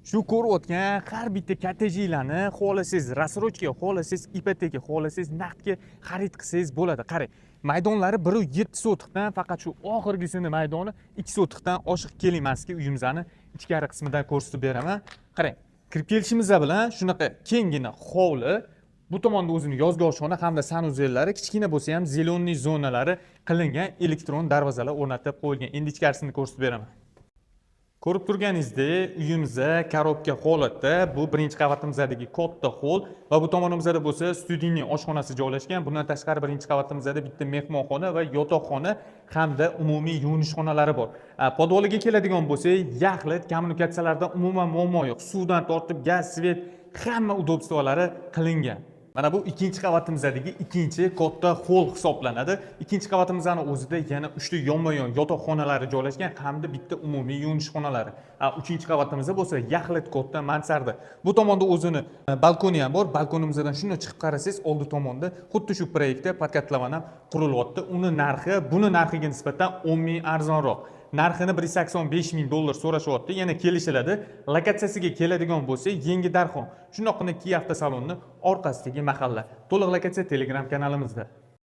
Shu ko'rayotgan har bitta kottejlarni xohlasangiz рассрочка, xohlasangiz ipoteka, xohlasangiz naqdga xarid qilsangiz bo'ladi. Qarang, maydonlari 1.7 sotixdan faqat shu oxirgisini maydoni 2 sotixdan oshiq kelinmaski uyimizni ichkari qismidan ko'rsatib beraman. Qarang, kirib kelishimiz bilan shunaqa kengina hovli, bu tomonda o'zini yozgi oshxona hamda sanuzelari, kichkina bo'lsa ham zeleniy zonalari qilingan elektron darvozalar o'rnatib qo'yilgan. Endi ichkarisini ko'rsatib beraman. Ko'rib turganingizdek, uyimizda korobka holatda, bu birinchi qavatimizadagi katta hol va bu tomonimizda bo'lsa studiyniy oshxonasi joylashgan. Bundan tashqari birinchi qavatimizda bitta mehmonxona va yotoqxona hamda umumiy yuvinish xonalari bor. Podvaliga keladigan bo'lsak, yaxlit kommunikatsiyalardan umuman muammo yo'q. Suvdan tortib gaz, svet, hamma udobstvolari qilingan. Mana bu ikkinchi qavatimizdagi ikkinchi katta hol hisoblanadi. Ikkinchi qavatimizning o'zida yana 3 ta yonma-yon yotoqxonalari joylashgan hamda bitta umumiy yuvinish xonalari. Uchinchi qavatimizda bo'lsa yaxlit katta mansarda. Bu tomonda o'zini balkoni ham bor. Balkonimizdan shuni chiqib qarasangiz, oldi tomonda xuddi shu proyektda podkatlaman ham qurilyapti. Uni narxi buni narxiga nisbatan 10 ming arzonroq. Narxini $185,000 so'rashyapti. Yana kelishiladi. Lokatsiyasiga keladigan bo'lsa, Yangi Darxon. Shundoqqina Kiyev avtosalonining orqasidagi mahalla. To'liq lokatsiya Telegram kanalimizda.